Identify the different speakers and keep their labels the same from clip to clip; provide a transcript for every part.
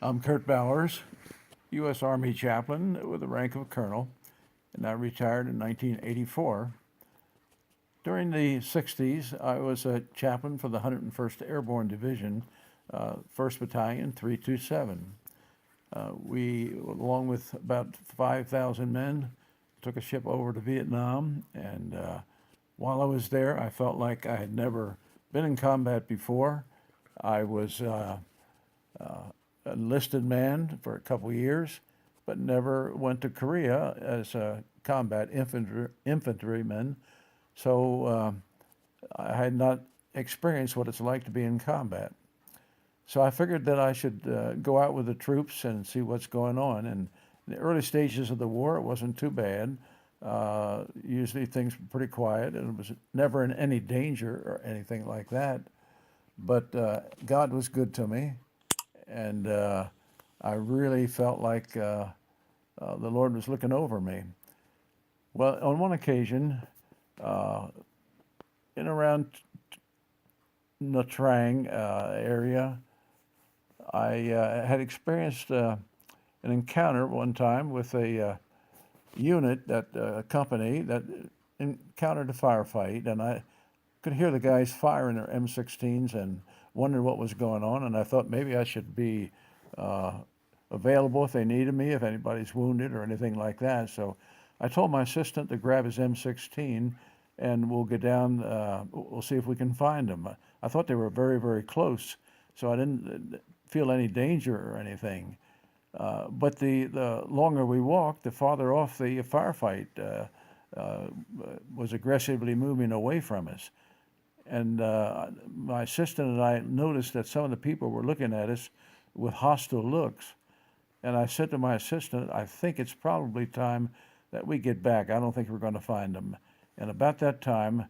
Speaker 1: I'm Curt Bowers, U.S. Army chaplain with the rank of colonel, and I retired in 1984. During the 60s, I was a chaplain for the 101st Airborne Division, 1st Battalion, 327. We, along with about 5,000 men, took a ship over to Vietnam, and while I was there, I felt like I had never been in combat before. I was enlisted man for a couple of years, but never went to Korea as a combat infantryman. So I had not experienced what it's like to be in combat. So I figured that I should go out with the troops and see what's going on. And in the early stages of the war, it wasn't too bad. Usually things were pretty quiet, and it was never in any danger or anything like that. But God was good to me, and I really felt like the Lord was looking over me. Well, on one occasion, in around Nha Trang area, I had experienced an encounter one time with a unit, a company that encountered a firefight, and I could hear the guys firing their M16s and wondered what was going on, and I thought maybe I should be available if they needed me, if anybody's wounded or anything like that. So I told my assistant to grab his M16 and we'll get down, we'll see if we can find them. I thought they were very, very close, so I didn't feel any danger or anything. But the longer we walked, the farther off the firefight was aggressively moving away from us. And my assistant and I noticed that some of the people were looking at us with hostile looks. And I said to my assistant, I think it's probably time that we get back. I don't think we're going to find them. And about that time,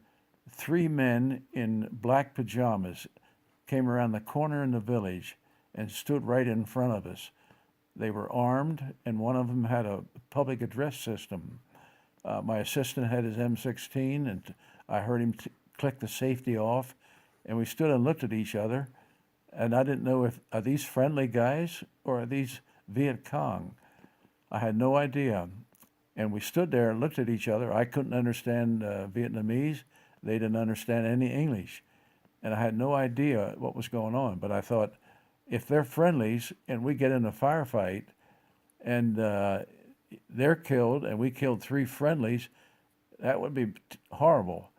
Speaker 1: 3 men in black pajamas came around the corner in the village and stood right in front of us. They were armed, and one of them had a public address system. My assistant had his M16, and I heard him click the safety off, and we stood and looked at each other, and I didn't know if, are these friendly guys or are these Viet Cong? I had no idea. And we stood there and looked at each other. I couldn't understand Vietnamese. They didn't understand any English. And I had no idea what was going on. But I thought, if they're friendlies and we get in a firefight and they're killed and we killed 3 friendlies, that would be horrible.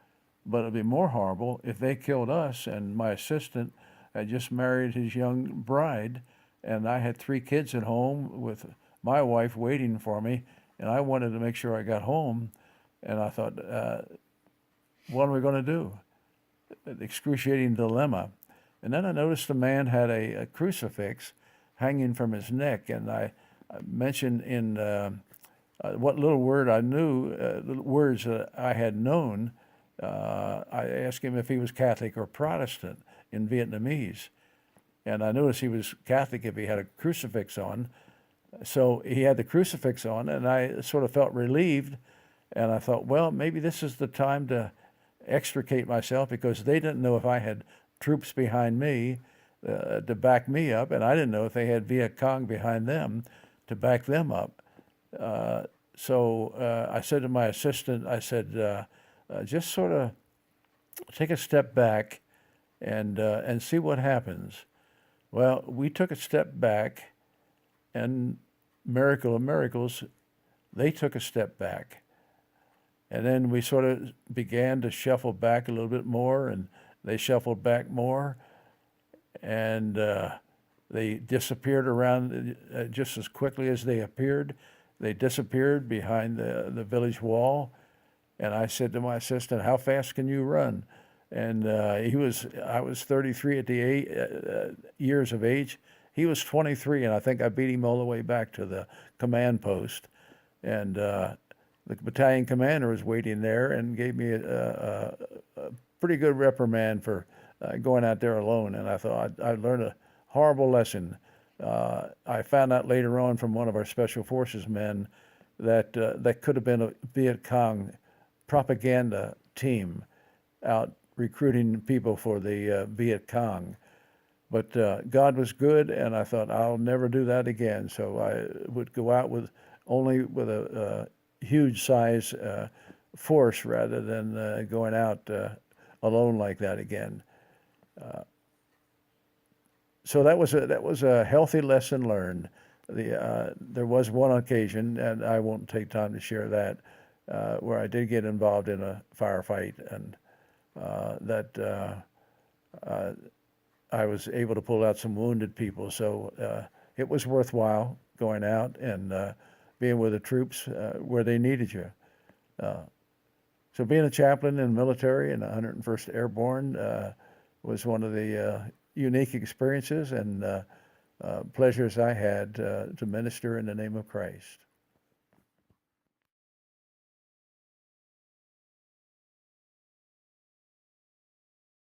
Speaker 1: But it would be more horrible if they killed us, and my assistant had just married his young bride, and I had 3 kids at home with my wife waiting for me, and I wanted to make sure I got home. And I thought, what are we going to do? Excruciating dilemma. And then I noticed the man had a crucifix hanging from his neck, and I mentioned in what little word I knew, words that I had known, I asked him if he was Catholic or Protestant in Vietnamese. And I noticed he was Catholic if he had a crucifix on. So he had the crucifix on, and I sort of felt relieved. And I thought, well, maybe this is the time to extricate myself, because they didn't know if I had troops behind me to back me up, and I didn't know if they had Viet Cong behind them to back them up. So I said to my assistant, I said, just sort of take a step back and see what happens. Well, we took a step back, and miracle of miracles, they took a step back. And then we sort of began to shuffle back a little bit more, and they shuffled back more, and they disappeared around just as quickly as they appeared. They disappeared behind the village wall, and I said to my assistant, how fast can you run? And I was 33 at the years of age. He was 23, and I think I beat him all the way back to the command post. And the battalion commander was waiting there and gave me a pretty good reprimand for going out there alone. And I thought I learned a horrible lesson. I found out later on from one of our Special Forces men that that could have been a Viet Cong propaganda team out recruiting people for the Viet Cong. But God was good, and I thought I'll never do that again. So I would go out with only with a huge size force rather than going out alone like that again. So that was a healthy lesson learned. There was one occasion, and I won't take time to share that, where I did get involved in a firefight, and I was able to pull out some wounded people. So it was worthwhile going out and being with the troops where they needed you. So being a chaplain in the military in the 101st Airborne was one of the unique experiences and pleasures I had to minister in the name of Christ.